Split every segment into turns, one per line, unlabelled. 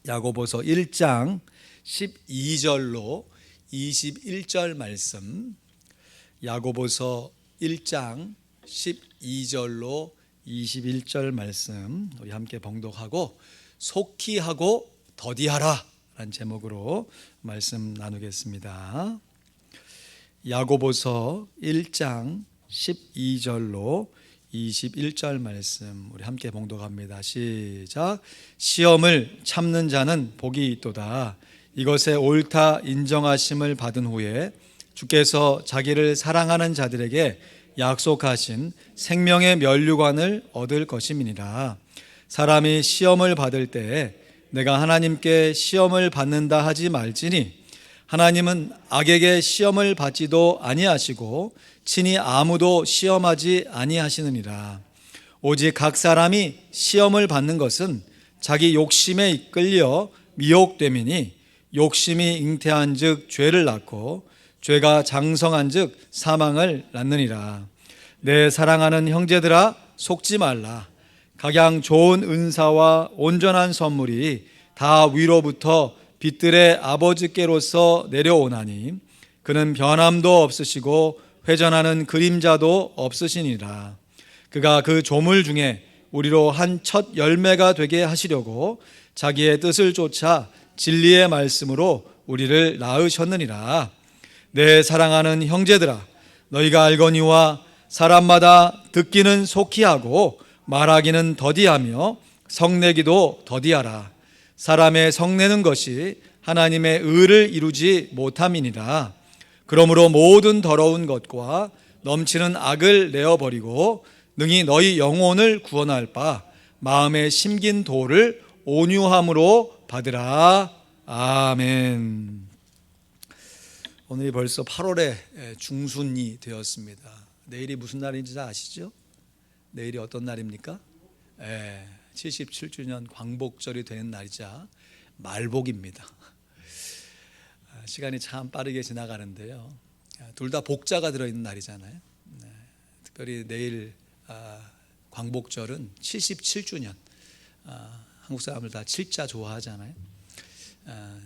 야고보서 1장 12절로 21절 말씀, 야고보서 1장 12절로 21절 말씀 우리 함께 봉독하고 속히 하고 더디하라 라는 제목으로 말씀 나누겠습니다. 야고보서 1장 12절로 21절 말씀 우리 함께 봉독합니다. 시작. 시험을 참는 자는 복이 있도다. 이것에 옳다 인정하심을 받은 후에 주께서 자기를 사랑하는 자들에게 약속하신 생명의 면류관을 얻을 것임이니라. 사람이 시험을 받을 때에 내가 하나님께 시험을 받는다 하지 말지니 하나님은 악에게 시험을 받지도 아니하시고 친히 아무도 시험하지 아니하시느니라. 오직 각 사람이 시험을 받는 것은 자기 욕심에 이끌려 미혹됨이니 욕심이 잉태한즉 죄를 낳고 죄가 장성한즉 사망을 낳느니라. 내 사랑하는 형제들아 속지 말라. 각양 좋은 은사와 온전한 선물이 다 위로부터 빛들의 아버지께로서 내려오나니 그는 변함도 없으시고 회전하는 그림자도 없으시니라. 그가 그 조물 중에 우리로 한 첫 열매가 되게 하시려고 자기의 뜻을 쫓아 진리의 말씀으로 우리를 낳으셨느니라. 내 사랑하는 형제들아, 너희가 알거니와 사람마다 듣기는 속히 하고 말하기는 더디하며 성내기도 더디하라. 사람의 성내는 것이 하나님의 의를 이루지 못함이니라. 그러므로 모든 더러운 것과 넘치는 악을 내어버리고 능히 너희 영혼을 구원할 바 마음에 심긴 도를 온유함으로 받으라. 아멘. 오늘이 벌써 8월의 중순이 되었습니다. 내일이 무슨 날인지 아시죠? 내일이 어떤 날입니까? 77주년 광복절이 되는 날이자 말복입니다. 시간이 참 빠르게 지나가는데요. 둘 다 복자가 들어있는 날이잖아요. 특별히 내일 광복절은 77주년. 한국 사람들 다 7자 좋아하잖아요.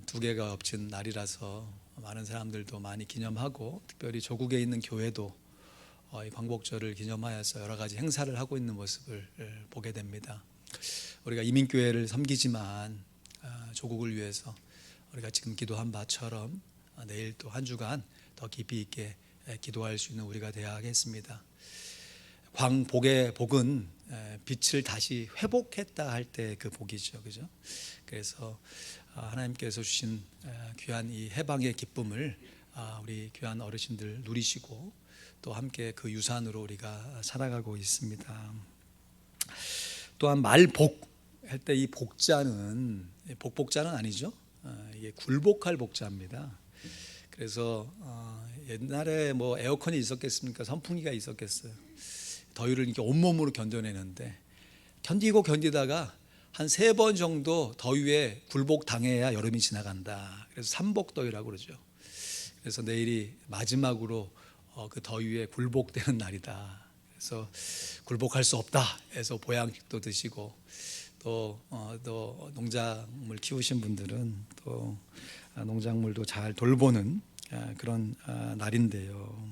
두 개가 엎친 날이라서 많은 사람들도 많이 기념하고 특별히 조국에 있는 교회도 이 광복절을 기념하여서 여러 가지 행사를 하고 있는 모습을 보게 됩니다. 우리가 이민교회를 섬기지만 조국을 위해서 우리가 지금 기도한 바처럼 내일 또 한 주간 더 깊이 있게 기도할 수 있는 우리가 되어야 하겠습니다. 광복의 복은 빛을 다시 회복했다 할 때 그 복이죠, 그죠? 그래서 하나님께서 주신 귀한 이 해방의 기쁨을 우리 귀한 어르신들 누리시고 또 함께 그 유산으로 우리가 살아가고 있습니다. 또한 말복 할 때 이 복자는 복복자는 아니죠. 이게 굴복할 복자입니다. 그래서 옛날에 뭐 에어컨이 있었겠습니까? 선풍기가 있었겠어요. 더위를 이렇게 온몸으로 견뎌내는데 견디다가 한 3번 정도 더위에 굴복 당해야 여름이 지나간다. 그래서 삼복더위라고 그러죠. 그래서 내일이 마지막으로 그 더위에 굴복되는 날이다. 그래서 굴복할 수 없다 해서 보양식도 드시고 또 농작물 키우신 분들은 또 농작물도 잘 돌보는 그런 날인데요.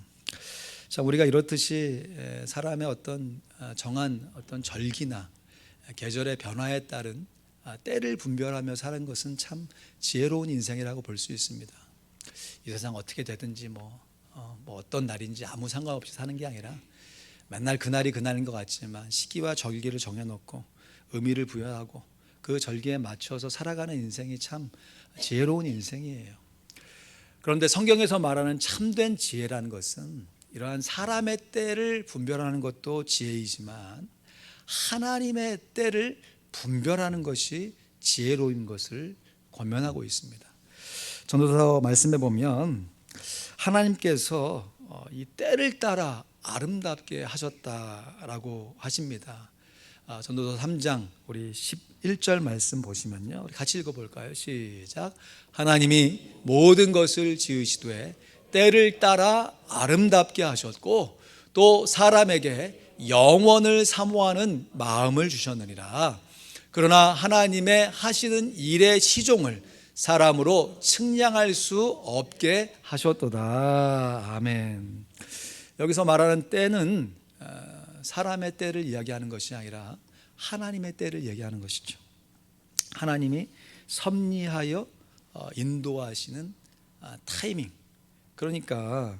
자, 우리가 이렇듯이 사람의 어떤 정한 어떤 절기나 계절의 변화에 따른 때를 분별하며 사는 것은 참 지혜로운 인생이라고 볼 수 있습니다. 이 세상 어떻게 되든지 뭐 어떤 날인지 아무 상관없이 사는 게 아니라 맨날 그날이 그날인 것 같지만 시기와 절기를 정해놓고 의미를 부여하고 그 절기에 맞춰서 살아가는 인생이 참 지혜로운 인생이에요. 그런데 성경에서 말하는 참된 지혜라는 것은 이러한 사람의 때를 분별하는 것도 지혜이지만 하나님의 때를 분별하는 것이 지혜로운 것을 권면하고 있습니다. 전도서 말씀해 보면 하나님께서 이 때를 따라 아름답게 하셨다라고 하십니다. 전도서 3장 우리 11절 말씀 보시면요, 우리 같이 읽어볼까요? 시작. 하나님이 모든 것을 지으시되 때를 따라 아름답게 하셨고 또 사람에게 영원을 사모하는 마음을 주셨느니라. 그러나 하나님의 하시는 일의 시종을 사람으로 측량할 수 없게 하셨도다. 아멘. 여기서 말하는 때는 사람의 때를 이야기하는 것이 아니라 하나님의 때를 얘기하는 것이죠. 하나님이 섭리하여 인도하시는 타이밍. 그러니까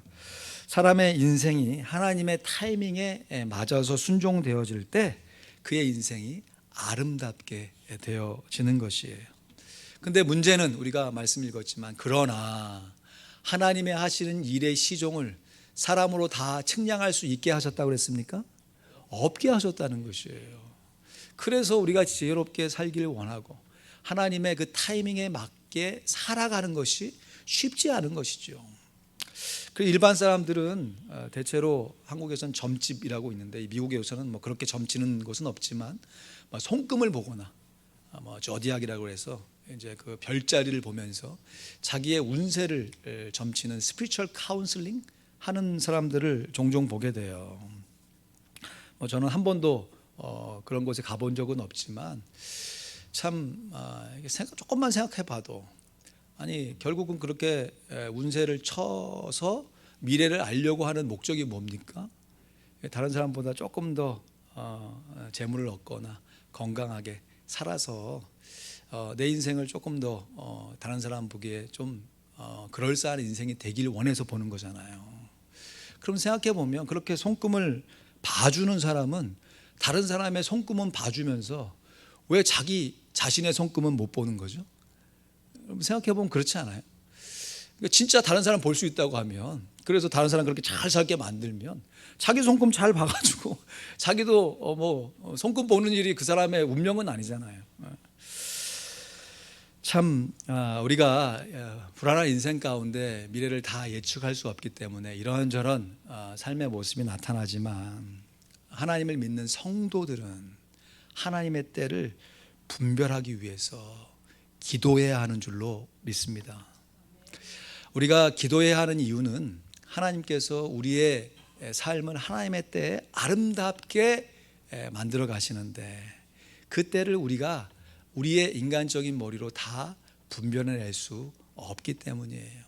사람의 인생이 하나님의 타이밍에 맞아서 순종되어질 때 그의 인생이 아름답게 되어지는 것이에요. 근데 문제는 우리가 말씀 읽었지만 그러나 하나님의 하시는 일의 시종을 사람으로 다 측량할 수 있게 하셨다고 그랬습니까? 없게 하셨다는 것이에요. 그래서 우리가 지혜롭게 살기를 원하고 하나님의 그 타이밍에 맞게 살아가는 것이 쉽지 않은 것이죠. 일반 사람들은 대체로 한국에서는 점집이라고 있는데 미국에서는 뭐 그렇게 점치는 곳은 없지만 손금을 보거나 조디악이라고 해서 이제 그 별자리를 보면서 자기의 운세를 점치는 스피리추얼 카운슬링 하는 사람들을 종종 보게 돼요. 저는 한 번도 그런 곳에 가본 적은 없지만 참 조금만 생각해봐도 아니 결국은 그렇게 운세를 쳐서 미래를 알려고 하는 목적이 뭡니까? 다른 사람보다 조금 더 재물을 얻거나 건강하게 살아서 내 인생을 조금 더 다른 사람 보기에 좀 그럴싸한 인생이 되길 원해서 보는 거잖아요. 그럼 생각해 보면 그렇게 손금을 봐주는 사람은 다른 사람의 손금은 봐주면서 왜 자기 자신의 손금은 못 보는 거죠? 생각해 보면 그렇지 않아요? 그러니까 진짜 다른 사람 볼 수 있다고 하면, 그래서 다른 사람 그렇게 잘 살게 만들면 자기 손금 잘 봐가지고 자기도 손금 보는 일이 그 사람의 운명은 아니잖아요. 참 우리가 불안한 인생 가운데 미래를 다 예측할 수 없기 때문에 이런저런 삶의 모습이 나타나지만 하나님을 믿는 성도들은 하나님의 때를 분별하기 위해서 기도해야 하는 줄로 믿습니다. 우리가 기도해야 하는 이유는 하나님께서 우리의 삶을 하나님의 때에 아름답게 만들어 가시는데 그 때를 우리가 우리의 인간적인 머리로 다 분별해낼 수 없기 때문이에요.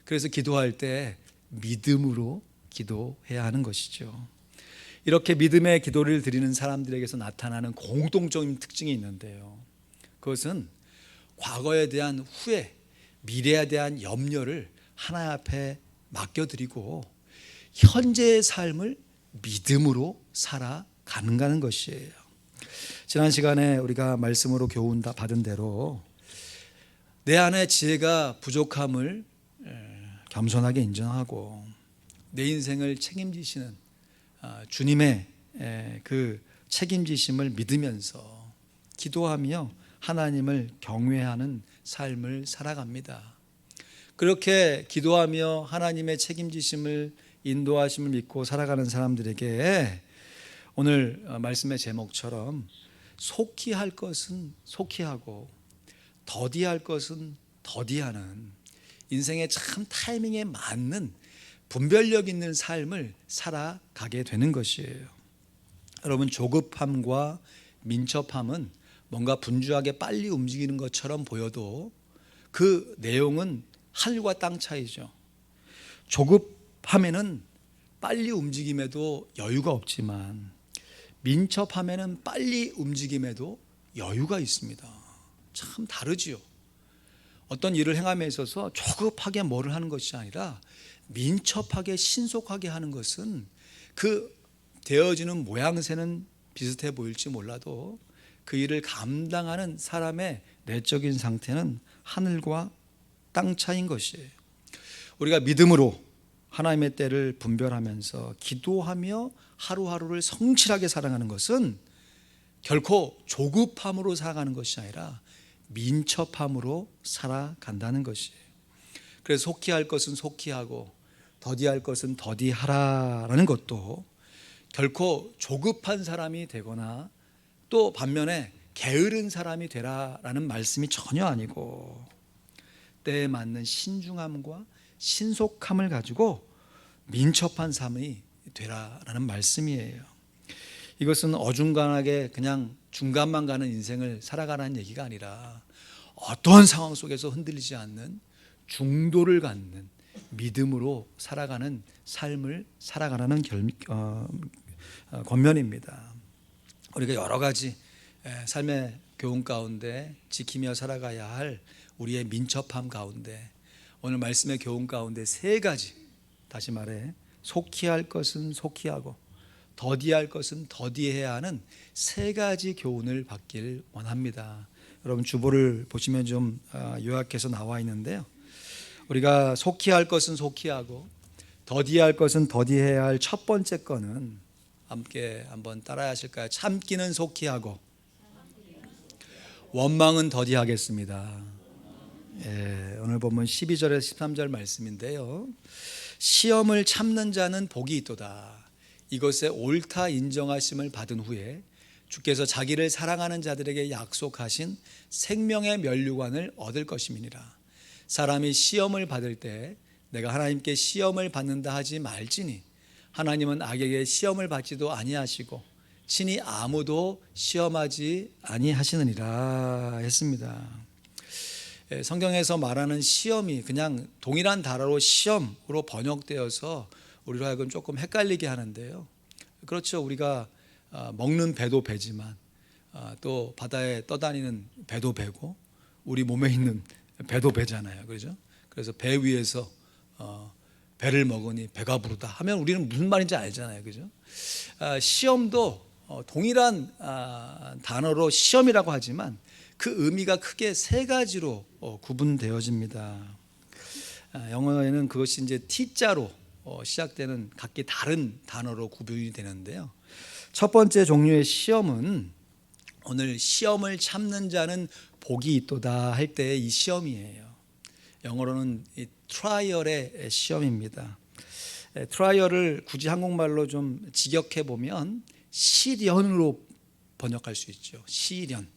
그래서 기도할 때 믿음으로 기도해야 하는 것이죠. 이렇게 믿음의 기도를 드리는 사람들에게서 나타나는 공통적인 특징이 있는데요. 그것은 과거에 대한 후회, 미래에 대한 염려를 하나님 앞에 맡겨드리고 현재의 삶을 믿음으로 살아가는 것이에요. 지난 시간에 우리가 말씀으로 교훈 받은 대로 내 안에 지혜가 부족함을 겸손하게 인정하고 내 인생을 책임지시는 주님의 그 책임지심을 믿으면서 기도하며 하나님을 경외하는 삶을 살아갑니다. 그렇게 기도하며 하나님의 책임지심을 인도하심을 믿고 살아가는 사람들에게 오늘 말씀의 제목처럼 속히 할 것은 속히 하고 더디할 것은 더디하는 인생의 참 타이밍에 맞는 분별력 있는 삶을 살아가게 되는 것이에요. 여러분, 조급함과 민첩함은 뭔가 분주하게 빨리 움직이는 것처럼 보여도 그 내용은 하늘과 땅 차이죠. 조급함에는 빨리 움직임에도 여유가 없지만 민첩함에는 빨리 움직임에도 여유가 있습니다. 참 다르지요. 어떤 일을 행함에 있어서 조급하게 뭐를 하는 것이 아니라 민첩하게 신속하게 하는 것은 그 되어지는 모양새는 비슷해 보일지 몰라도 그 일을 감당하는 사람의 내적인 상태는 하늘과 땅 차이인 것이에요. 우리가 믿음으로 하나님의 때를 분별하면서 기도하며 하루하루를 성실하게 살아가는 것은 결코 조급함으로 살아가는 것이 아니라 민첩함으로 살아간다는 것이에요. 그래서 속히 할 것은 속히 하고 더디할 것은 더디하라라는 것도 결코 조급한 사람이 되거나 또 반면에 게으른 사람이 되라라는 말씀이 전혀 아니고 때에 맞는 신중함과 신속함을 가지고 민첩한 삶이 되라라는 말씀이에요. 이것은 어중간하게 그냥 중간만 가는 인생을 살아가라는 얘기가 아니라 어떤 상황 속에서 흔들리지 않는 중도를 갖는 믿음으로 살아가는 삶을 살아가라는 권면입니다. 우리가 여러 가지 삶의 교훈 가운데 지키며 살아가야 할 우리의 민첩함 가운데 오늘 말씀의 교훈 가운데 세 가지, 다시 말해 속히할 것은 속히하고 더디할 것은 더디해야 하는 세 가지 교훈을 받길 원합니다. 여러분 주보를 보시면 좀 요약해서 나와 있는데요, 우리가 속히할 것은 속히하고 더디할 것은 더디해야 할 첫 번째 거는 함께 한번 따라야 하실까요? 참기는 속히하고 원망은 더디하겠습니다. 오늘 본문 12절에서 13절 말씀인데요, 시험을 참는 자는 복이 있도다. 이것에 옳다 인정하심을 받은 후에 주께서 자기를 사랑하는 자들에게 약속하신 생명의 면류관을 얻을 것임이니라. 사람이 시험을 받을 때 내가 하나님께 시험을 받는다 하지 말지니 하나님은 악에게 시험을 받지도 아니하시고 친히 아무도 시험하지 아니하시느니라 했습니다. 성경에서 말하는 시험이 그냥 동일한 단어로 시험으로 번역되어서 우리로 하여금 조금 헷갈리게 하는데요, 그렇죠. 우리가 먹는 배도 배지만 또 바다에 떠다니는 배도 배고 우리 몸에 있는 배도 배잖아요. 그렇죠? 그래서 배 위에서 배를 먹으니 배가 부르다 하면 우리는 무슨 말인지 알잖아요. 그죠? 시험도 동일한 단어로 시험이라고 하지만 그 의미가 크게 세 가지로 구분되어집니다. 영어에는 그것이 이제 T자로 시작되는 각기 다른 단어로 구분이 되는데요, 첫 번째 종류의 시험은 오늘 시험을 참는 자는 복이 있도다 할 때의 이 시험이에요. 영어로는 이 트라이얼의 시험입니다. 트라이얼을 굳이 한국말로 좀 직역해 보면 시련으로 번역할 수 있죠. 시련.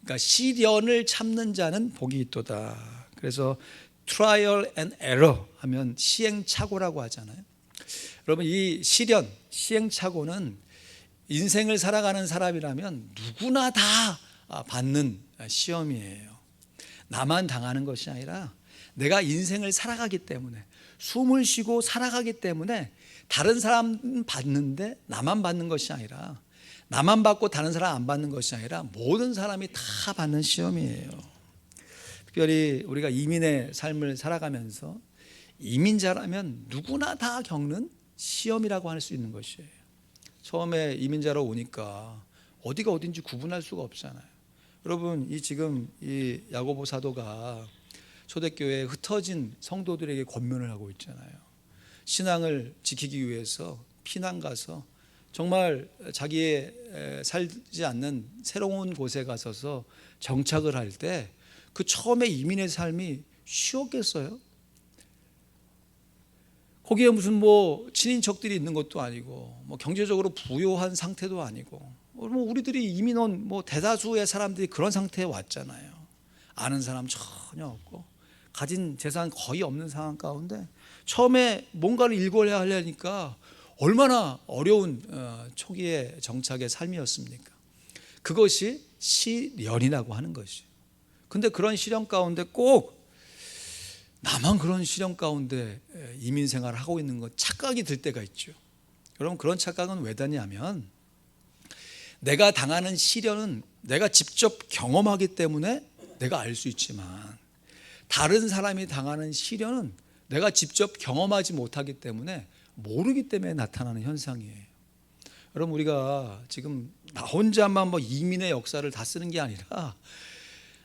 그러니까 시련을 참는 자는 복이 있도다. 그래서 트라이얼 앤 에러 하면 시행착오라고 하잖아요. 여러분 이 시련, 시행착오는 인생을 살아가는 사람이라면 누구나 다 받는 시험이에요. 나만 당하는 것이 아니라 내가 인생을 살아가기 때문에, 숨을 쉬고 살아가기 때문에 다른 사람 받는데 나만 받는 것이 아니라, 나만 받고 다른 사람 안 받는 것이 아니라 모든 사람이 다 받는 시험이에요. 특별히 우리가 이민의 삶을 살아가면서 이민자라면 누구나 다 겪는 시험이라고 할 수 있는 것이에요. 처음에 이민자로 오니까 어디가 어딘지 구분할 수가 없잖아요. 여러분 지금 이 야고보 사도가 초대교회에 흩어진 성도들에게 권면을 하고 있잖아요. 신앙을 지키기 위해서 피난 가서 정말 자기의 살지 않는 새로운 곳에 가서서 정착을 할 때 그 처음에 이민의 삶이 쉬웠겠어요? 거기에 무슨 뭐 친인척들이 있는 것도 아니고 뭐 경제적으로 부유한 상태도 아니고 뭐 우리들이 이민 온 뭐 대다수의 사람들이 그런 상태에 왔잖아요. 아는 사람 전혀 없고 가진 재산 거의 없는 상황 가운데 처음에 뭔가를 일궈야 하려니까 얼마나 어려운 초기의 정착의 삶이었습니까? 그것이 시련이라고 하는 것이. 근데 그런 시련 가운데 꼭 나만 그런 시련 가운데 이민 생활을 하고 있는 것 착각이 들 때가 있죠. 여러분 그런 착각은 왜 드냐면 내가 당하는 시련은 내가 직접 경험하기 때문에 내가 알 수 있지만 다른 사람이 당하는 시련은 내가 직접 경험하지 못하기 때문에 모르기 때문에 나타나는 현상이에요. 여러분 우리가 지금 나 혼자만 뭐 이민의 역사를 다 쓰는 게 아니라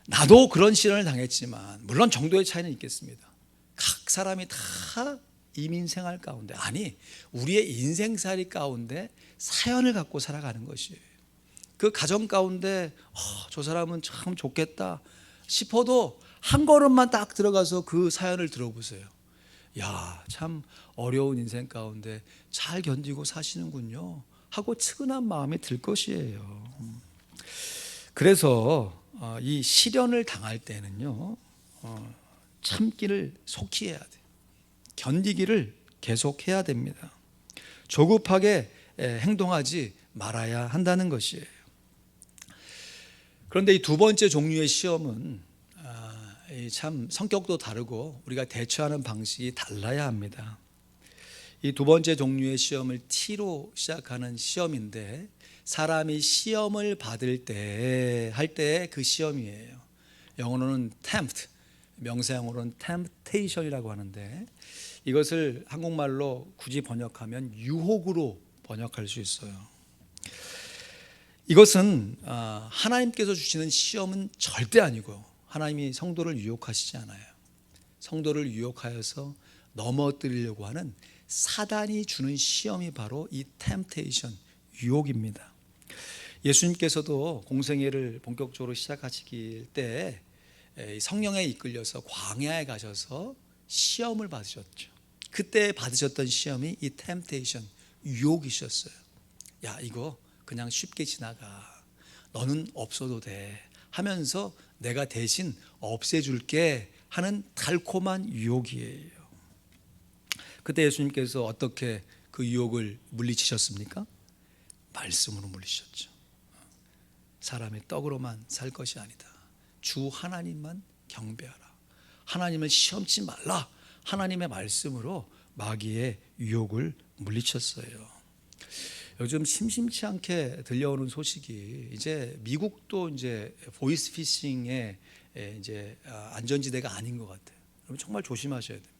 나도 그런 시련을 당했지만 물론 정도의 차이는 있겠습니다. 각 사람이 다 이민 생활 가운데, 아니 우리의 인생살이 가운데 사연을 갖고 살아가는 것이에요. 그 가정 가운데 저 사람은 참 좋겠다 싶어도 한 걸음만 딱 들어가서 그 사연을 들어보세요. 야, 참 어려운 인생 가운데 잘 견디고 사시는군요 하고 측은한 마음이 들 것이에요. 그래서 이 시련을 당할 때는요, 참기를 속히 해야 돼요. 견디기를 계속해야 됩니다. 조급하게 행동하지 말아야 한다는 것이에요. 그런데 이 두 번째 종류의 시험은 참 성격도 다르고 우리가 대처하는 방식이 달라야 합니다. 이 두 번째 종류의 시험을 T로 시작하는 시험인데, 사람이 시험을 받을 때 할 때 그 시험이에요. 영어로는 tempt, 명사형으로는 temptation이라고 하는데, 이것을 한국말로 굳이 번역하면 유혹으로 번역할 수 있어요. 이것은 하나님께서 주시는 시험은 절대 아니고, 하나님이 성도를 유혹하시지 않아요. 성도를 유혹하여서 넘어뜨리려고 하는 사단이 주는 시험이 바로 이 temptation, 유혹입니다. 예수님께서도 공생애를 본격적으로 시작하시길 때 성령에 이끌려서 광야에 가셔서 시험을 받으셨죠. 그때 받으셨던 시험이 이 temptation, 유혹이셨어요. 야, 이거 그냥 쉽게 지나가, 너는 없어도 돼 하면서 내가 대신 없애줄게 하는 달콤한 유혹이에요. 그때 예수님께서 어떻게 그 유혹을 물리치셨습니까? 말씀으로 물리셨죠. 사람의 떡으로만 살 것이 아니다. 주 하나님만 경배하라. 하나님을 시험치 말라. 하나님의 말씀으로 마귀의 유혹을 물리쳤어요. 요즘 심심치 않게 들려오는 소식이, 이제 미국도 이제 보이스 피싱의 이제 안전지대가 아닌 것 같아요. 여러분 정말 조심하셔야 돼요.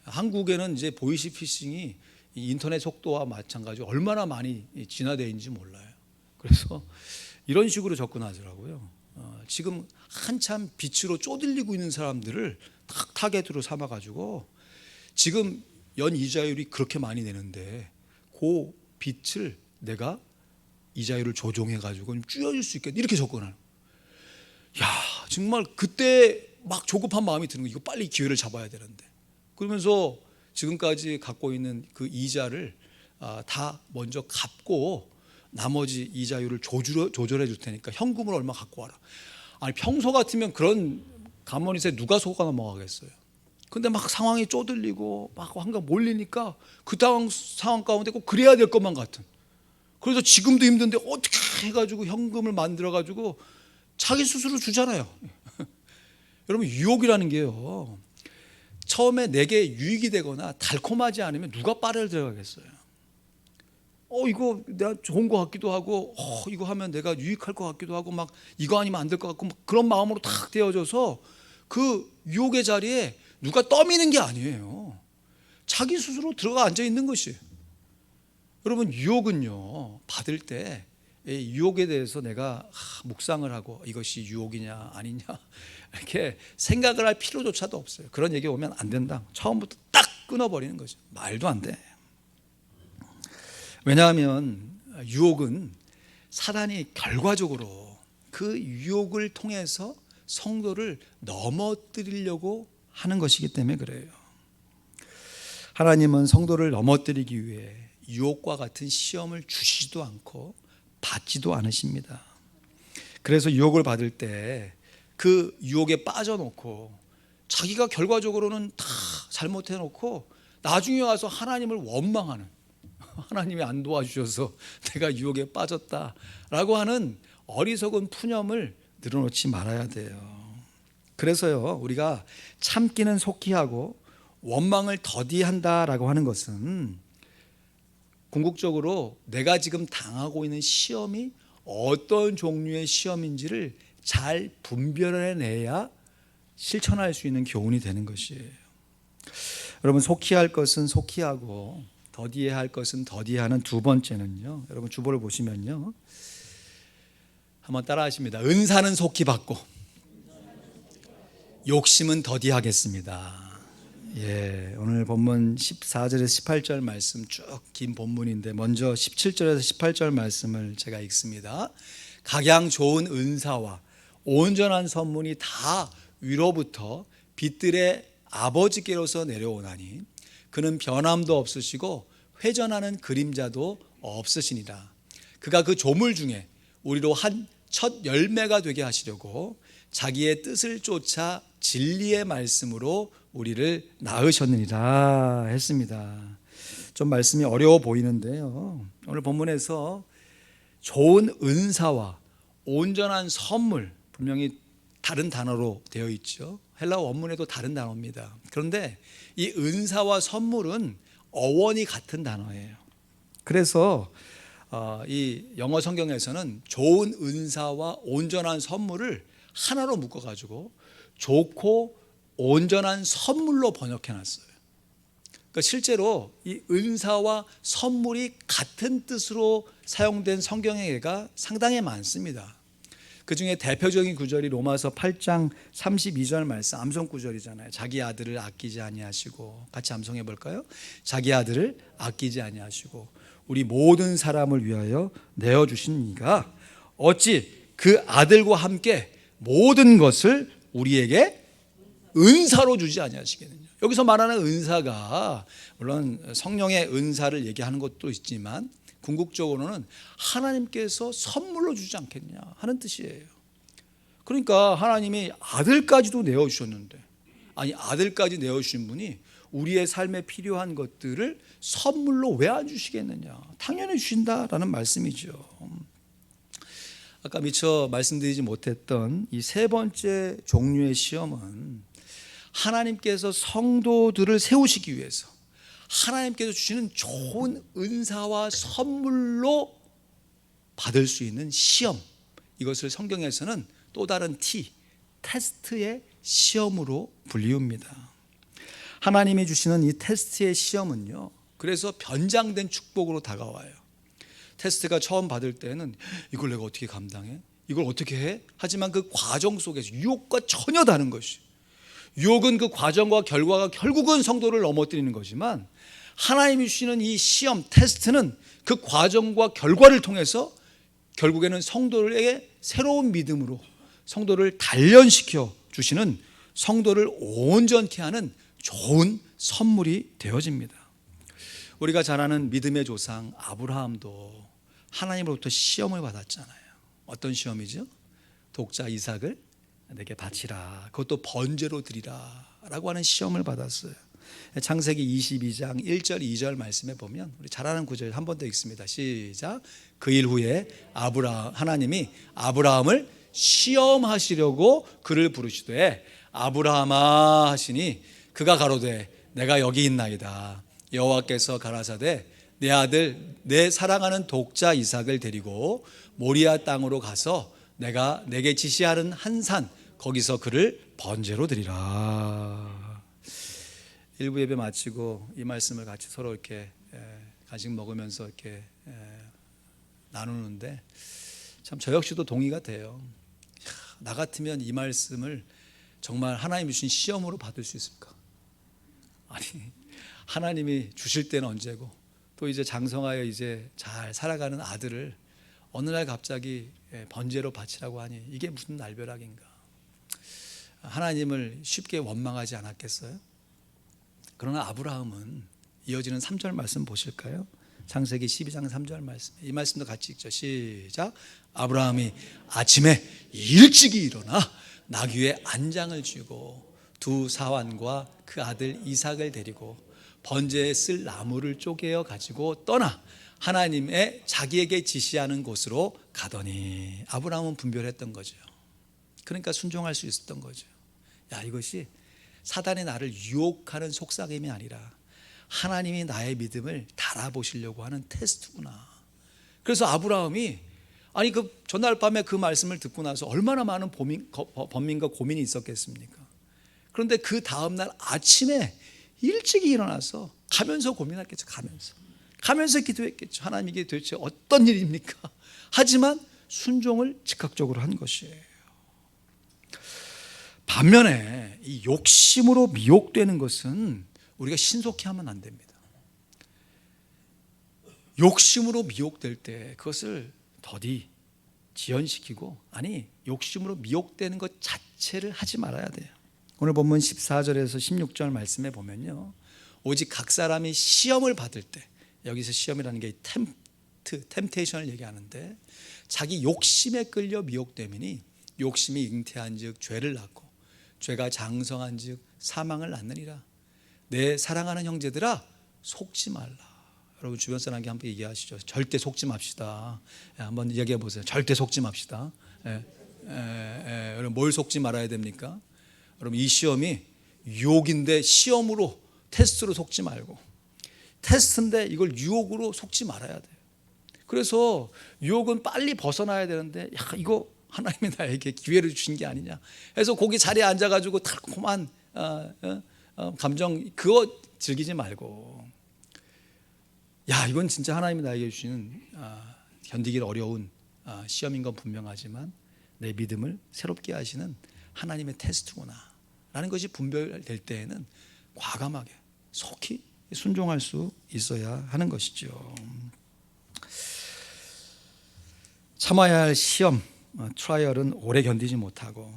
한국에는 이제 보이스 피싱이 인터넷 속도와 마찬가지로 얼마나 많이 진화되어 있는지 몰라요. 그래서 이런 식으로 접근하더라고요. 지금 한참 빛으로 쪼들리고 있는 사람들을 딱 타겟으로 삼아가지고, 지금 연 이자율이 그렇게 많이 내는데 그 빛을 내가 이자율을 조종해가지고 줄여줄 수 있겠다, 이렇게 접근하는. 야, 정말 그때 막 조급한 마음이 드는 거, 이거 빨리 기회를 잡아야 되는데. 그러면서 지금까지 갖고 있는 그 이자를 다 먼저 갚고 나머지 이자율을 조절해 줄 테니까 현금으로 얼마 갖고 와라. 아니, 평소 같으면 그런 가머니세 누가 속아 넘어가겠어요. 근데 막 상황이 쪼들리고 막 한가 몰리니까 그 상황 가운데 꼭 그래야 될 것만 같은. 그래서 지금도 힘든데 어떻게 해가지고 현금을 만들어가지고 자기 스스로 주잖아요. 여러분, 유혹이라는 게요, 처음에 내게 유익이 되거나 달콤하지 않으면 누가 빠를 들어가겠어요. 이거 내가 좋은 것 같기도 하고, 이거 하면 내가 유익할 것 같기도 하고, 막 이거 아니면 안 될 것 같고, 막 그런 마음으로 탁 되어져서 그 유혹의 자리에 누가 떠미는 게 아니에요. 자기 스스로 들어가 앉아 있는 것이. 여러분, 유혹은요, 받을 때 이 유혹에 대해서 내가 묵상을 하고 이것이 유혹이냐 아니냐 이렇게 생각을 할 필요조차도 없어요. 그런 얘기 오면 안 된다. 처음부터 딱 끊어버리는 거죠. 말도 안 돼. 왜냐하면 유혹은 사단이 결과적으로 그 유혹을 통해서 성도를 넘어뜨리려고 하는 것이기 때문에 그래요. 하나님은 성도를 넘어뜨리기 위해 유혹과 같은 시험을 주시지도 않고 받지도 않으십니다. 그래서 유혹을 받을 때 그 유혹에 빠져놓고 자기가 결과적으로는 다 잘못해놓고 나중에 와서 하나님을 원망하는, 하나님이 안 도와주셔서 내가 유혹에 빠졌다라고 하는 어리석은 푸념을 늘어놓지 말아야 돼요. 그래서요, 우리가 참기는 속히 하고 원망을 더디한다라고 하는 것은 궁극적으로 내가 지금 당하고 있는 시험이 어떤 종류의 시험인지를 잘 분별해내야 실천할 수 있는 교훈이 되는 것이에요. 여러분, 속히 할 것은 속히 하고 더디해야 할 것은 더디하는 두 번째는요, 여러분 주보를 보시면요, 한번 따라 하십니다. 은사는 속히 받고 욕심은 더디하겠습니다. 예, 오늘 본문 14절에서 18절 말씀 쭉 긴 본문인데, 먼저 17절에서 18절 말씀을 제가 읽습니다. 각양 좋은 은사와 온전한 선물이 다 위로부터 빛들의 아버지께로서 내려오나니 그는 변함도 없으시고 회전하는 그림자도 없으시니라. 그가 그 조물 중에 우리로 한 첫 열매가 되게 하시려고 자기의 뜻을 쫓아 진리의 말씀으로 우리를 낳으셨느니라 했습니다. 좀 말씀이 어려워 보이는데요, 오늘 본문에서 좋은 은사와 온전한 선물, 분명히 다른 단어로 되어 있죠. 헬라어 원문에도 다른 단어입니다. 그런데 이 은사와 선물은 어원이 같은 단어예요. 그래서 이 영어 성경에서는 좋은 은사와 온전한 선물을 하나로 묶어가지고 좋고 온전한 선물로 번역해놨어요. 그러니까 실제로 이 은사와 선물이 같은 뜻으로 사용된 성경의 예가 상당히 많습니다. 그 중에 대표적인 구절이 로마서 8장 32절 말씀, 암송 구절이잖아요. 자기 아들을 아끼지 아니하시고, 같이 암송해 볼까요? 자기 아들을 아끼지 아니하시고 우리 모든 사람을 위하여 내어주신 이가 어찌 그 아들과 함께 모든 것을 우리에게 은사로 주지 아니하시겠느냐. 여기서 말하는 은사가 물론 성령의 은사를 얘기하는 것도 있지만 궁극적으로는 하나님께서 선물로 주지 않겠냐 하는 뜻이에요. 그러니까 하나님이 아들까지도 내어주셨는데, 아니 아들까지 내어주신 분이 우리의 삶에 필요한 것들을 선물로 왜 안 주시겠느냐. 당연히 주신다라는 말씀이죠. 아까 미처 말씀드리지 못했던 이 세 번째 종류의 시험은 하나님께서 성도들을 세우시기 위해서 하나님께서 주시는 좋은 은사와 선물로 받을 수 있는 시험, 이것을 성경에서는 또 다른 테스트의 시험으로 불리웁니다. 하나님이 주시는 이 테스트의 시험은요, 그래서 변장된 축복으로 다가와요. 테스트가 처음 받을 때는 이걸 내가 어떻게 감당해? 이걸 어떻게 해? 하지만 그 과정 속에서 유혹과 전혀 다른 것이, 유혹은 그 과정과 결과가 결국은 성도를 넘어뜨리는 거지만 하나님이 주시는 이 시험, 테스트는 그 과정과 결과를 통해서 결국에는 성도에게 새로운 믿음으로 성도를 단련시켜 주시는, 성도를 온전케 하는 좋은 선물이 되어집니다. 우리가 잘 아는 믿음의 조상 아브라함도 하나님으로부터 시험을 받았잖아요. 어떤 시험이죠? 독자 이삭을 내게 바치라, 그것도 번제로 드리라 라고 하는 시험을 받았어요. 창세기 22장 1절 2절 말씀에 보면 우리 잘 아는 구절 한 번 더 읽습니다. 시작. 그 일 후에 하나님이 아브라함을 시험하시려고 그를 부르시되 아브라함아 하시니 그가 가로되 내가 여기 있나이다. 여호와께서 가라사대 내 아들 내 사랑하는 독자 이삭을 데리고 모리아 땅으로 가서 내가 내게 지시하는 한 산 거기서 그를 번제로 드리라. 일부 예배 마치고 이 말씀을 같이 서로 이렇게 간식 먹으면서 이렇게 나누는데 참 저 역시도 동의가 돼요. 나 같으면 이 말씀을 정말 하나님이 주신 시험으로 받을 수 있을까? 아니, 하나님이 주실 때는 언제고 또 이제 장성하여 이제 잘 살아가는 아들을 어느 날 갑자기 번제로 바치라고 하니 이게 무슨 날벼락인가. 하나님을 쉽게 원망하지 않았겠어요? 그러나 아브라함은 이어지는 3절 말씀 보실까요? 창세기 12장 3절 말씀, 이 말씀도 같이 읽죠. 시작. 아브라함이 아침에 일찍이 일어나 나귀의 안장을 쥐고 두 사환과 그 아들 이삭을 데리고 번제에 쓸 나무를 쪼개어 가지고 떠나 하나님의 자기에게 지시하는 곳으로 가더니, 아브라함은 분별했던 거죠. 그러니까 순종할 수 있었던 거죠. 야, 이것이 사단이 나를 유혹하는 속삭임이 아니라 하나님이 나의 믿음을 달아보시려고 하는 테스트구나. 그래서 아브라함이 아니 그 전날 밤에 그 말씀을 듣고 나서 얼마나 많은 번민과 고민이 있었겠습니까? 그런데 그 다음날 아침에 일찍이 일어나서 가면서 고민했겠죠. 가면서 기도했겠죠. 하나님 이게 도대체 어떤 일입니까? 하지만 순종을 즉각적으로 한 것이에요. 반면에 이 욕심으로 미혹되는 것은 우리가 신속히 하면 안 됩니다. 욕심으로 미혹될 때 그것을 더디 지연시키고, 아니 욕심으로 미혹되는 것 자체를 하지 말아야 돼요. 오늘 본문 14절에서 16절 말씀에 보면요, 오직 각 사람이 시험을 받을 때, 여기서 시험이라는 게 템테이션을 얘기하는데, 자기 욕심에 끌려 미혹되면이 욕심이 잉태한 즉 죄를 낳고 죄가 장성한 즉 사망을 낳느니라. 내 사랑하는 형제들아 속지 말라. 여러분 주변 사람에게 한번 얘기하시죠. 절대 속지 맙시다. 한번 얘기해 보세요. 절대 속지 맙시다. 여러분 뭘 속지 말아야 됩니까? 여러분 이 시험이 유혹인데 시험으로 테스트로 속지 말고, 테스트인데 이걸 유혹으로 속지 말아야 돼요. 그래서 유혹은 빨리 벗어나야 되는데, 야, 이거 하나님이 나에게 기회를 주신 게 아니냐 해서 거기 자리에 앉아가지고 달콤한 감정 그거 즐기지 말고, 야, 이건 진짜 하나님이 나에게 주시는 견디기 어려운 시험인 건 분명하지만 내 믿음을 새롭게 하시는 하나님의 테스트구나 라는 것이 분별될 때에는 과감하게 속히 순종할 수 있어야 하는 것이죠. 참아야 할 시험, 트라이얼은 오래 견디지 못하고,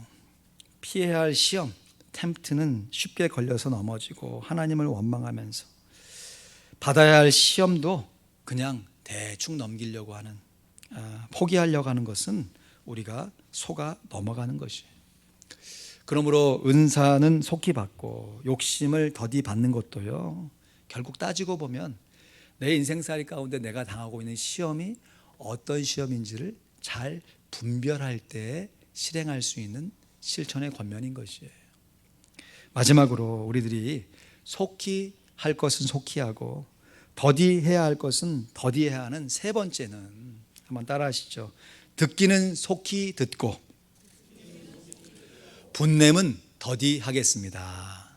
피해야 할 시험, 템프트는 쉽게 걸려서 넘어지고 하나님을 원망하면서, 받아야 할 시험도 그냥 대충 넘기려고 하는, 포기하려고 하는 것은 우리가 속아 넘어가는 것이에요. 그러므로 은사는 속히 받고 욕심을 더디 받는 것도요, 결국 따지고 보면 내 인생살이 가운데 내가 당하고 있는 시험이 어떤 시험인지를 잘 분별할 때 실행할 수 있는 실천의 권면인 것이에요. 마지막으로 우리들이 속히 할 것은 속히 하고 더디해야 할 것은 더디해야 하는 세 번째는, 한번 따라 하시죠. 듣기는 속히 듣고 분냄은 더디하겠습니다.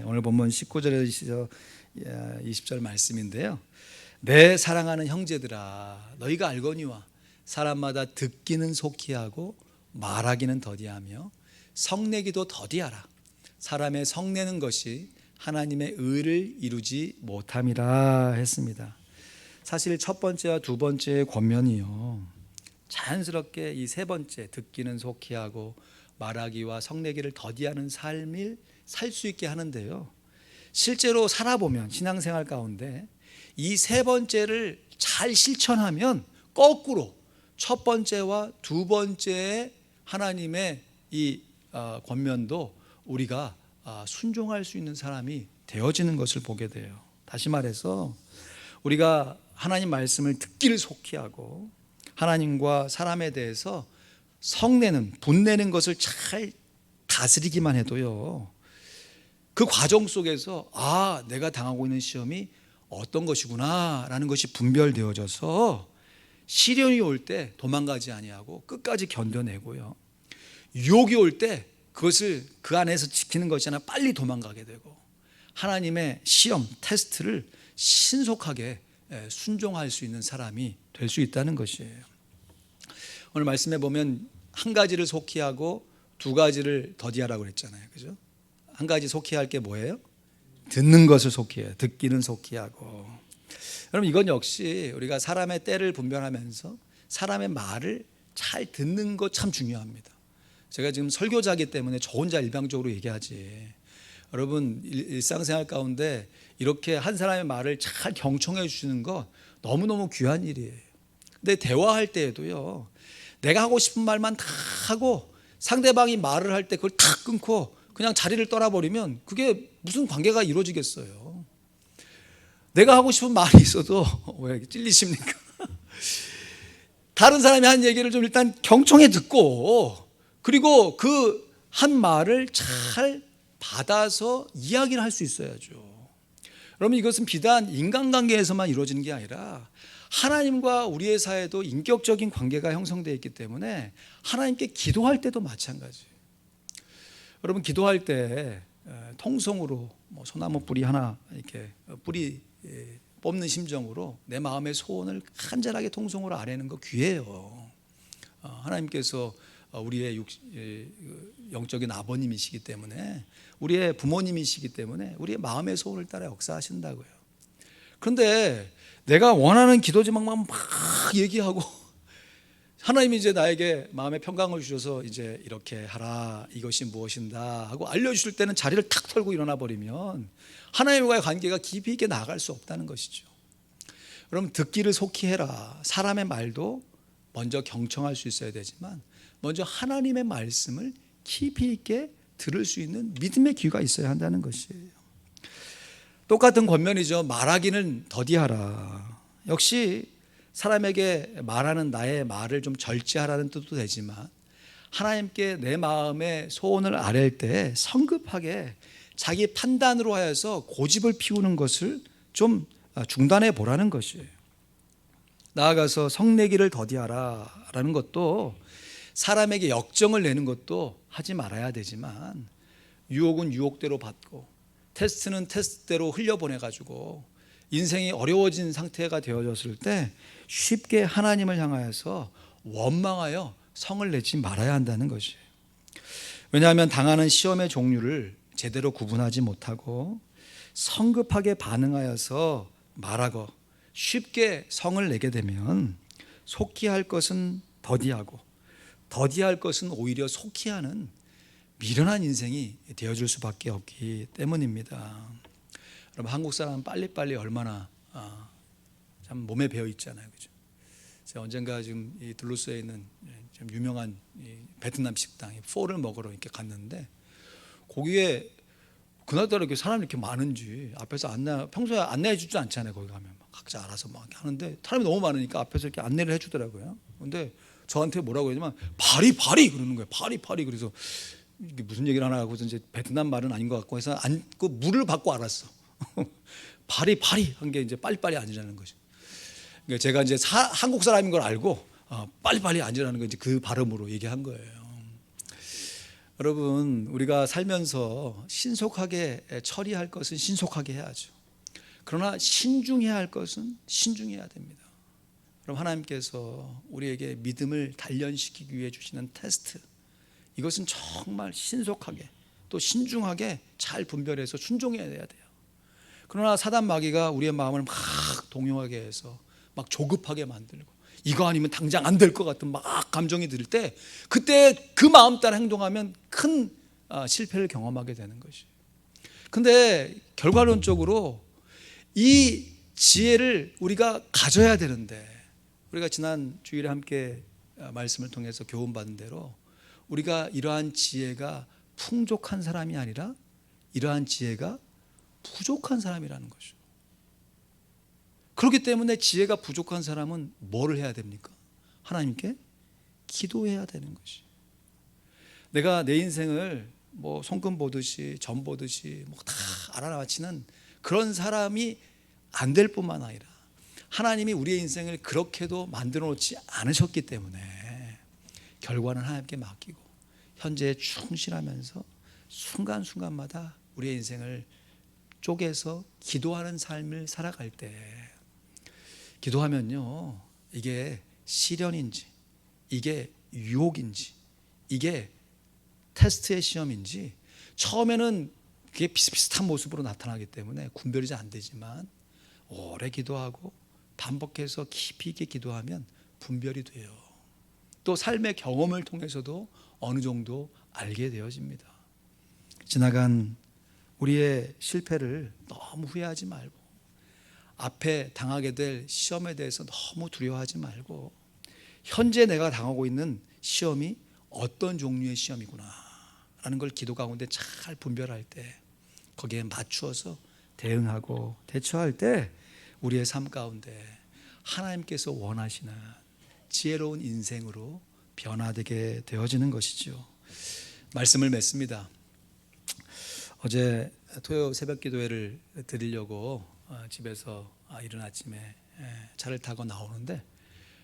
오늘 본문 19절에서 20절 말씀인데요. 내 사랑하는 형제들아, 너희가 알거니와 사람마다 듣기는 속히 하고 말하기는 더디하며 성내기도 더디하라. 사람의 성내는 것이 하나님의 의를 이루지 못함이라 했습니다. 사실 첫 번째와 두 번째의 권면이요, 자연스럽게 이 세 번째, 듣기는 속히 하고 말하기와 성내기를 더디하는 삶을 살 수 있게 하는데요, 실제로 살아보면 신앙생활 가운데 이 세 번째를 잘 실천하면 거꾸로 첫 번째와 두 번째의 하나님의 이 권면도 우리가 순종할 수 있는 사람이 되어지는 것을 보게 돼요. 다시 말해서 우리가 하나님 말씀을 듣기를 속히 하고 하나님과 사람에 대해서 성내는, 분내는 것을 잘 다스리기만 해도요, 그 과정 속에서 내가 당하고 있는 시험이 어떤 것이구나 라는 것이 분별되어져서 시련이 올 때 도망가지 아니하고 끝까지 견뎌내고요, 유혹이 올 때 그것을 그 안에서 지키는 것이 아니라 빨리 도망가게 되고, 하나님의 시험, 테스트를 신속하게 순종할 수 있는 사람이 될 수 있다는 것이에요. 오늘 말씀에 보면 한 가지를 속히 하고 두 가지를 더디하라고 그랬잖아요. 그죠? 한 가지 속히 할 게 뭐예요? 듣는 것을 속히 해요. 듣기는 속히 하고. 여러분, 이건 역시 우리가 사람의 때를 분별하면서 사람의 말을 잘 듣는 것 참 중요합니다. 제가 지금 설교자이기 때문에 저 혼자 일방적으로 얘기하지, 여러분 일상생활 가운데 이렇게 한 사람의 말을 잘 경청해 주시는 것 너무너무 귀한 일이에요. 근데 대화할 때에도요, 내가 하고 싶은 말만 다 하고 상대방이 말을 할 때 그걸 탁 끊고 그냥 자리를 떠나버리면 그게 무슨 관계가 이루어지겠어요. 내가 하고 싶은 말이 있어도 왜 찔리십니까? 다른 사람이 한 얘기를 좀 일단 경청해 듣고, 그리고 그 한 말을 잘 받아서 이야기를 할 수 있어야죠. 여러분, 이것은 비단 인간관계에서만 이루어지는 게 아니라 하나님과 우리의 사이에도 인격적인 관계가 형성되어 있기 때문에 하나님께 기도할 때도 마찬가지예요. 여러분, 기도할 때 통성으로 소나무 뿌리 하나 이렇게 뿌리 뽑는 심정으로 내 마음의 소원을 간절하게 통성으로 아뢰는 거 귀해요. 하나님께서 우리의 영적인 아버님이시기 때문에, 우리의 부모님이시기 때문에 우리의 마음의 소원을 따라 역사하신다고요. 그런데 내가 원하는 기도 제목만 막 얘기하고 하나님이 이제 나에게 마음의 평강을 주셔서 이제 이렇게 하라, 이것이 무엇인가 하고 알려주실 때는 자리를 탁 털고 일어나 버리면 하나님과의 관계가 깊이 있게 나아갈 수 없다는 것이죠. 여러분, 듣기를 속히 해라. 사람의 말도 먼저 경청할 수 있어야 되지만 먼저 하나님의 말씀을 깊이 있게 들을 수 있는 믿음의 귀가 있어야 한다는 것이에요. 똑같은 권면이죠. 말하기는 더디하라. 역시 사람에게 말하는 나의 말을 좀 절제하라는 뜻도 되지만 하나님께 내 마음의 소원을 아뢰을 때 성급하게 자기 판단으로 하여서 고집을 피우는 것을 좀 중단해 보라는 것이에요. 나아가서 성내기를 더디하라 라는 것도 사람에게 역정을 내는 것도 하지 말아야 되지만 유혹은 유혹대로 받고 테스트는 테스트대로 흘려보내가지고 인생이 어려워진 상태가 되어졌을 때 쉽게 하나님을 향하여서 원망하여 성을 내지 말아야 한다는 것이에요. 왜냐하면 당하는 시험의 종류를 제대로 구분하지 못하고 성급하게 반응하여서 말하고 쉽게 성을 내게 되면 속히 할 것은 더디하고 더디할 것은 오히려 속히 하는 미련한 인생이 되어줄 수밖에 없기 때문입니다. 여러분, 한국 사람은 빨리빨리 얼마나 참 몸에 배어 있잖아요, 그죠? 제가 언젠가 지금 이 둘루스에 있는 좀 유명한 이 베트남 식당 포를 먹으러 이렇게 갔는데 거기에 그날따라 이렇게 사람이 이렇게 많은지 앞에서 평소에 안내해 주지 않잖아요. 거기 가면 막 각자 알아서 막 하는데 사람이 너무 많으니까 앞에서 이렇게 안내를 해주더라고요. 근데 저한테 뭐라고 했냐면 파리 그러는 거예요. 파리. 그래서 이게 무슨 얘기를 하나 하고 이제 베트남 말은 아닌 것 같고 해서 그 물을 받고 알았어. 파리 한 게 이제 빨리빨리 앉으라는 거죠. 그러니까 제가 이제 한국 사람인 걸 알고 빨리빨리 앉으라는 거 이제 그 발음으로 얘기한 거예요. 여러분, 우리가 살면서 신속하게 처리할 것은 신속하게 해야죠. 그러나 신중해야 할 것은 신중해야 됩니다. 그럼 하나님께서 우리에게 믿음을 단련시키기 위해 주시는 테스트, 이것은 정말 신속하게 또 신중하게 잘 분별해서 순종해야 돼요. 그러나 사단 마귀가 우리의 마음을 막 동요하게 해서 막 조급하게 만들고 이거 아니면 당장 안 될 것 같은 막 감정이 들 때 그때 그 마음 따라 행동하면 큰 실패를 경험하게 되는 것이에요. 근데 결과론적으로 이 지혜를 우리가 가져야 되는데 우리가 지난 주일에 함께 말씀을 통해서 교훈받은 대로 우리가 이러한 지혜가 풍족한 사람이 아니라 이러한 지혜가 부족한 사람이라는 것이죠. 그렇기 때문에 지혜가 부족한 사람은 뭐를 해야 됩니까? 하나님께 기도해야 되는 것이. 내가 내 인생을 뭐 손금 보듯이 점 보듯이 뭐 다 알아맞히는 그런 사람이 안 될 뿐만 아니라 하나님이 우리의 인생을 그렇게도 만들어 놓지 않으셨기 때문에 결과는 하나님께 맡기고 현재에 충실하면서 순간순간마다 우리의 인생을 쪼개서 기도하는 삶을 살아갈 때 기도하면요, 이게 시련인지 이게 유혹인지 이게 테스트의 시험인지 처음에는 그게 비슷비슷한 모습으로 나타나기 때문에 분별이 잘 안 되지만 오래 기도하고 반복해서 깊이 있게 기도하면 분별이 돼요. 또 삶의 경험을 통해서도 어느 정도 알게 되어집니다. 지나간 우리의 실패를 너무 후회하지 말고 앞에 당하게 될 시험에 대해서 너무 두려워하지 말고 현재 내가 당하고 있는 시험이 어떤 종류의 시험이구나 라는 걸 기도 가운데 잘 분별할 때 거기에 맞추어서 대응하고 대처할 때 우리의 삶 가운데 하나님께서 원하시는 지혜로운 인생으로 변화되게 되어지는 것이죠. 말씀을 맺습니다. 어제 토요 새벽 기도회를 드리려고 집에서 이른 아침에 차를 타고 나오는데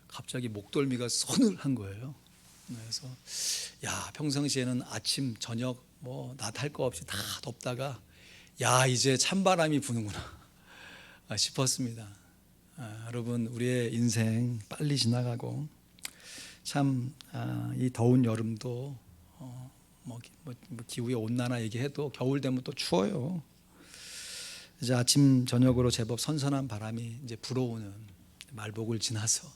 갑자기 목덜미가 서늘한 거예요. 그래서 평상시에는 아침 저녁 뭐 낮 할 거 없이 다 덥다가 이제 찬바람이 부는구나 싶었습니다. 여러분, 우리의 인생 빨리 지나가고 참 이 더운 여름도 기후의 온난화 얘기해도 겨울 되면 또 추워요. 이제 아침 저녁으로 제법 선선한 바람이 이제 불어오는 말복을 지나서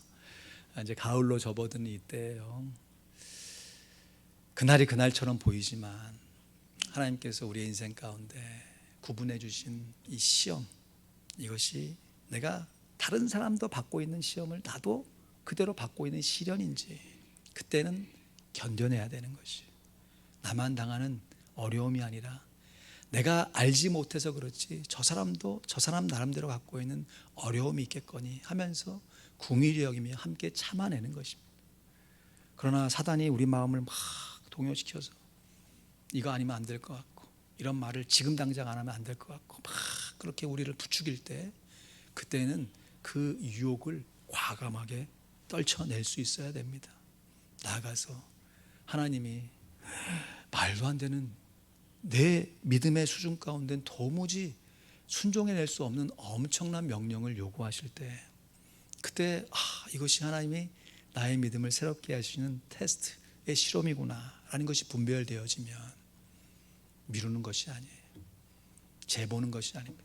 이제 가을로 접어드는 이때예요. 그날이 그날처럼 보이지만 하나님께서 우리의 인생 가운데 구분해 주신 이 시험, 이것이 내가 다른 사람도 받고 있는 시험을 나도 그대로 받고 있는 시련인지 그때는 견뎌내야 되는 것이, 나만 당하는 어려움이 아니라 내가 알지 못해서 그렇지 저 사람도 저 사람 나름대로 갖고 있는 어려움이 있겠거니 하면서 긍휼히 여기며 함께 참아내는 것입니다. 그러나 사단이 우리 마음을 막 동요시켜서 이거 아니면 안 될 것 같고, 이런 말을 지금 당장 안 하면 안 될 것 같고, 막 그렇게 우리를 부추길 때, 그때는 그 유혹을 과감하게 떨쳐낼 수 있어야 됩니다. 나아가서 하나님이 말도 안 되는 내 믿음의 수준 가운데는 도무지 순종해낼 수 없는 엄청난 명령을 요구하실 때, 그때 이것이 하나님이 나의 믿음을 새롭게 하시는 테스트의 실험이구나 라는 것이 분별되어지면 미루는 것이 아니에요. 재보는 것이 아닙니다.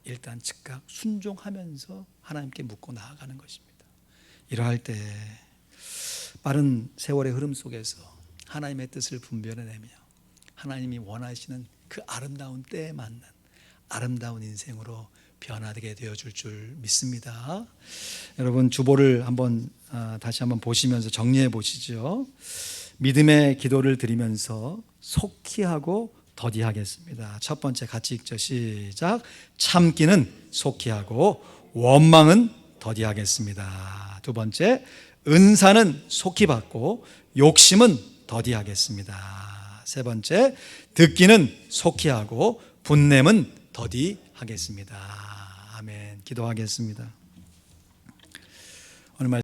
일단 즉각 순종하면서 하나님께 묻고 나아가는 것입니다. 이러할 때 빠른 세월의 흐름 속에서 하나님의 뜻을 분별해내며 하나님이 원하시는 그 아름다운 때에 맞는 아름다운 인생으로 변화되게 되어줄 줄 믿습니다. 여러분 주보를 한번 다시 한번 보시면서 정리해 보시죠. 믿음의 기도를 드리면서 속히 하고 더디하겠습니다. 첫 번째 같이 읽죠. 시작. 참기는 속히 하고 원망은 더디하겠습니다. 두 번째, 은사는 속히 받고 욕심은 더디하겠습니다. 세 번째, 듣기는 속히 하고 분냄은 더디하겠습니다. 아멘. 기도하겠습니다. 오늘 말